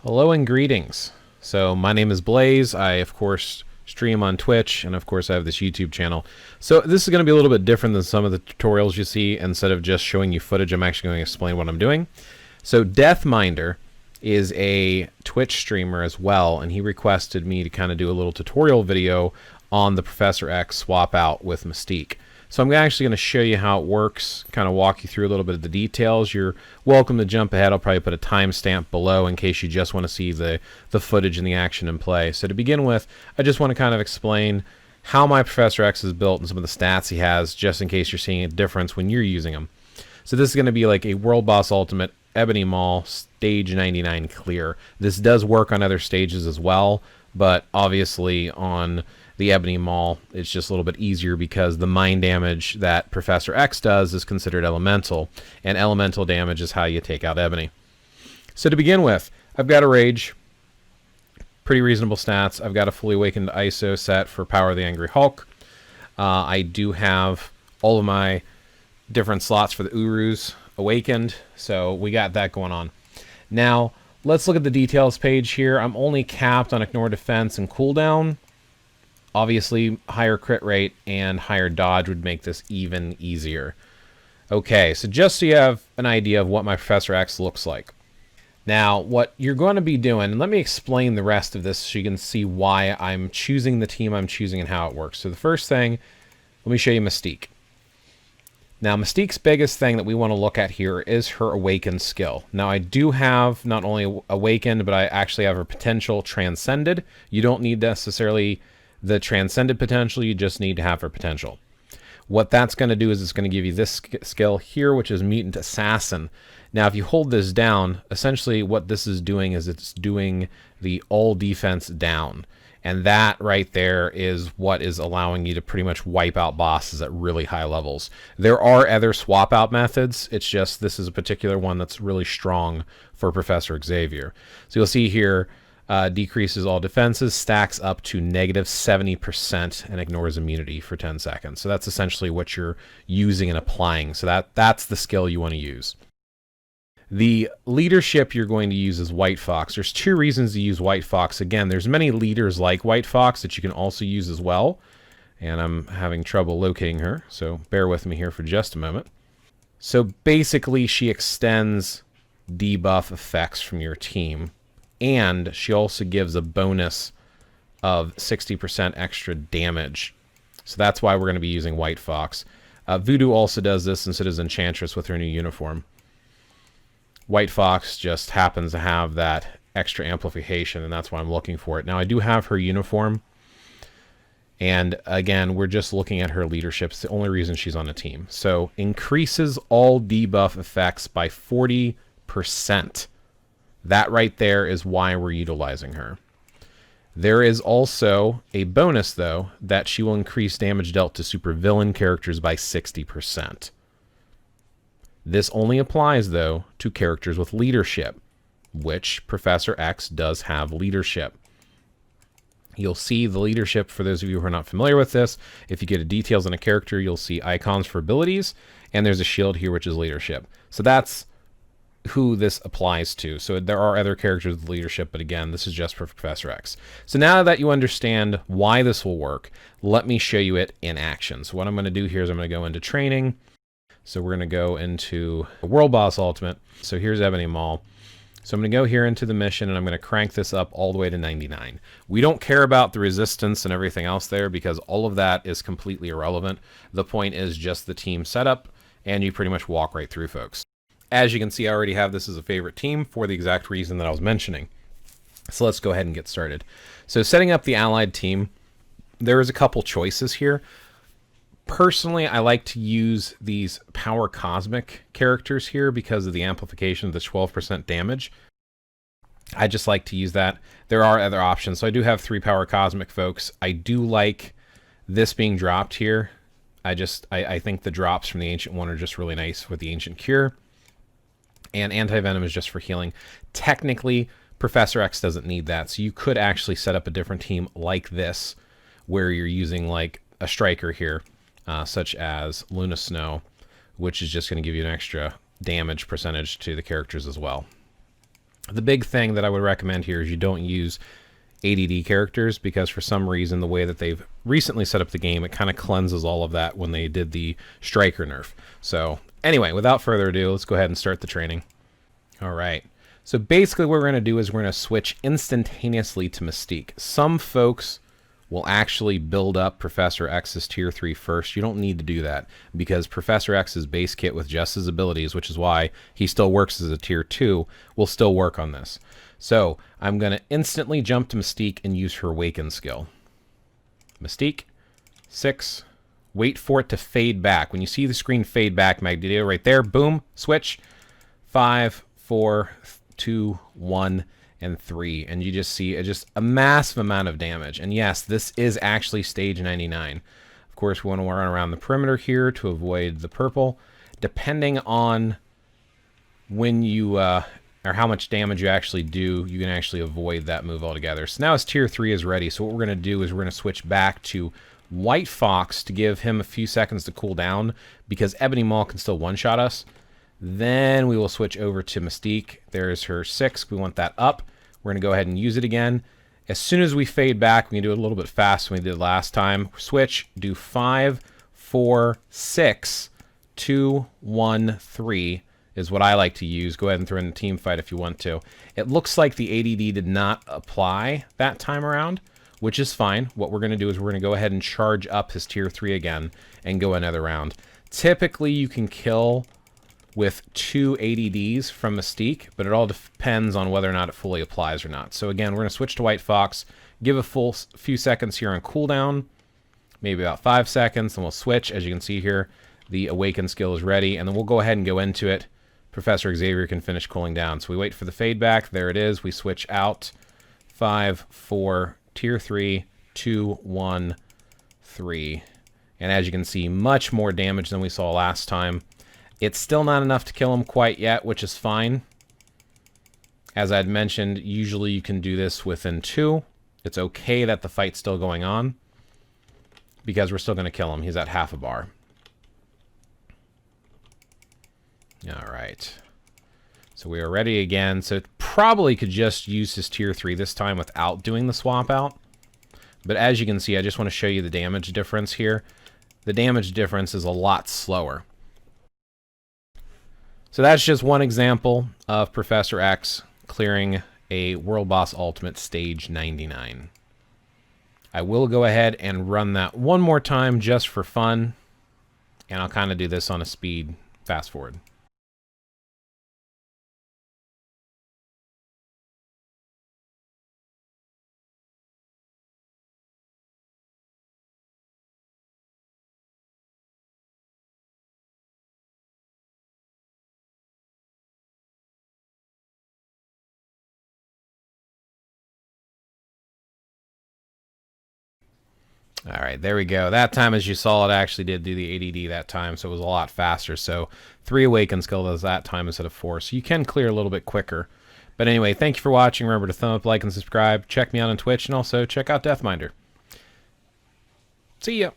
Hello and greetings. So my name is Blaze. I, of course, stream on Twitch, and of course I have this YouTube channel. So this is going to be a little bit different than some of the tutorials you see. Instead of just showing you footage, I'm actually going to explain what I'm doing. So Deathminder is a Twitch streamer as well, and he requested me to kind of do a little tutorial video on the Professor X swap out with Mystique. So I'm actually going to show you how it works, kind of walk you through a little bit of the details. You're welcome to jump ahead. I'll probably put a timestamp below in case you just want to see the footage and the action in play. So to begin with, I just want to kind of explain how my Professor X is built and some of the stats he has, just in case you're seeing a difference when you're using him. So this is going to be like a World Boss Ultimate Ebony Maw Stage 99 clear. This does work on other stages as well, but obviously on the Ebony Maw, it's just a little bit easier because the mind damage that Professor X does is considered elemental, and elemental damage is how you take out Ebony. So to begin with, I've got a Rage, pretty reasonable stats. I've got a fully awakened ISO set for Power of the Angry Hulk. I do have all of my different slots for the Urus awakened, so we got that going on. Now, let's look at the details page here. I'm only capped on Ignore Defense and Cooldown. Obviously, higher crit rate and higher dodge would make this even easier. Okay, so just so you have an idea of what my Professor X looks like. Now, what you're going to be doing, and let me explain the rest of this so you can see why I'm choosing the team I'm choosing and how it works. So the first thing, let me show you Mystique. Now, Mystique's biggest thing that we want to look at here is her Awakened skill. Now, I do have not only Awakened, but I actually have her potential Transcended. You don't need necessarily the Transcended potential, you just need to have her potential. What that's going to do is it's going to give you this skill here, which is Mutant Assassin. Now, if you hold this down, essentially what this is doing is it's doing the all defense down. And that right there is what is allowing you to pretty much wipe out bosses at really high levels. There are other swap out methods. It's just this is a particular one that's really strong for Professor Xavier. So you'll see here, decreases all defenses, stacks up to -70%, and ignores immunity for 10 seconds. So that's essentially what you're using and applying. So that's the skill you want to use. The leadership you're going to use is White Fox. There's two reasons to use White Fox. Again, there's many leaders like White Fox that you can also use as well. And I'm having trouble locating her, so bear with me here for just a moment. So basically, she extends debuff effects from your team. And she also gives a bonus of 60% extra damage. So that's why we're going to be using White Fox. Voodoo also does this instead of Enchantress with her new uniform. White Fox just happens to have that extra amplification, and that's why I'm looking for it. Now, I do have her uniform. And again, we're just looking at her leadership. It's the only reason she's on the team. So increases all debuff effects by 40%. That right there is why we're utilizing her. There is also a bonus, though, that she will increase damage dealt to supervillain characters by 60%. This only applies, though, to characters with leadership, which Professor X does have leadership. You'll see the leadership, for those of you who are not familiar with this, if you get details on a character, you'll see icons for abilities, and there's a shield here, which is leadership. So that's who this applies to. So there are other characters with leadership, but again, this is just for Professor X. So now that you understand why this will work, let me show you it in action. So what I'm going to do here is I'm going to go into training. So we're going to go into World Boss Ultimate. So here's Ebony Maw. So I'm going to go here into the mission, and I'm going to crank this up all the way to 99. We don't care about the resistance and everything else there because all of that is completely irrelevant. The point is just the team setup, and you pretty much walk right through, folks. As you can see, I already have this as a favorite team for the exact reason that I was mentioning. So let's go ahead and get started. So setting up the allied team, there is a couple choices here. Personally, I like to use these Power Cosmic characters here because of the amplification of the 12% damage. I just like to use that. There are other options. So I do have 3 Power Cosmic folks. I do like this being dropped here. I think the drops from the Ancient one are just really nice with the Ancient Cure. And Anti-Venom is just for healing. Technically, Professor X doesn't need that. So you could actually set up a different team like this, where you're using like a striker here, such as Luna Snow, which is just going to give you an extra damage percentage to the characters as well. The big thing that I would recommend here is you don't use ADD characters, because for some reason the way that they've recently set up the game, it kind of cleanses all of that when they did the striker nerf. So anyway, without further ado, let's go ahead and start the training. All right. So basically what we're going to do is we're going to switch instantaneously to Mystique. Some folks will actually build up Professor X's tier 3 first. You don't need to do that, because Professor X's base kit with just his abilities, which is why he still works as a tier 2, will still work on this. So I'm going to instantly jump to Mystique and use her Awaken skill. Mystique, 6. Wait for it to fade back. When you see the screen fade back, Magneto right there, boom, switch. 5, 4, 2, 1, and 3. And you just see just a massive amount of damage. And yes, this is actually stage 99. Of course, we want to run around the perimeter here to avoid the purple. Depending on when you, or how much damage you actually do, you can actually avoid that move altogether. So now his tier 3 is ready. So what we're going to do is we're going to switch back to White Fox to give him a few seconds to cool down, because Ebony Maw can still one-shot us. Then we will switch over to Mystique. There's her 6. We want that up. We're going to go ahead and use it again. As soon as we fade back, we can do it a little bit faster than we did last time. Switch, do 5, 4, 6, 2, 1, 3 is what I like to use. Go ahead and throw in the team fight if you want to. It looks like the ADD did not apply that time around, which is fine. What we're going to do is we're going to go ahead and charge up his tier 3 again and go another round. Typically, you can kill with 2 ADDs from Mystique, but it all depends on whether or not it fully applies or not. So again, we're going to switch to White Fox, give a full few seconds here on cooldown, maybe about 5 seconds, and we'll switch. As you can see here, the Awaken skill is ready, and then we'll go ahead and go into it. Professor Xavier can finish cooling down. So we wait for the fade back. There it is. We switch out. 5, 4, tier 3, 2, 1, 3. And as you can see, much more damage than we saw last time. It's still not enough to kill him quite yet, which is fine. As I'd mentioned, usually you can do this within 2. It's okay that the fight's still going on, because we're still going to kill him. He's at half a bar. All right. So we are ready again. So it probably could just use his tier 3 this time without doing the swap out. But as you can see, I just want to show you the damage difference here. The damage difference is a lot slower. So that's just one example of Professor X clearing a World Boss Ultimate Stage 99. I will go ahead and run that one more time just for fun, and I'll kind of do this on a speed fast forward. All right, there we go. That time, as you saw, it actually did do the ADD that time, so it was a lot faster. So 3 Awaken skill does that time instead of 4, so you can clear a little bit quicker. But anyway, thank you for watching. Remember to thumb up, like, and subscribe. Check me out on Twitch, and also check out Deathminder. See ya!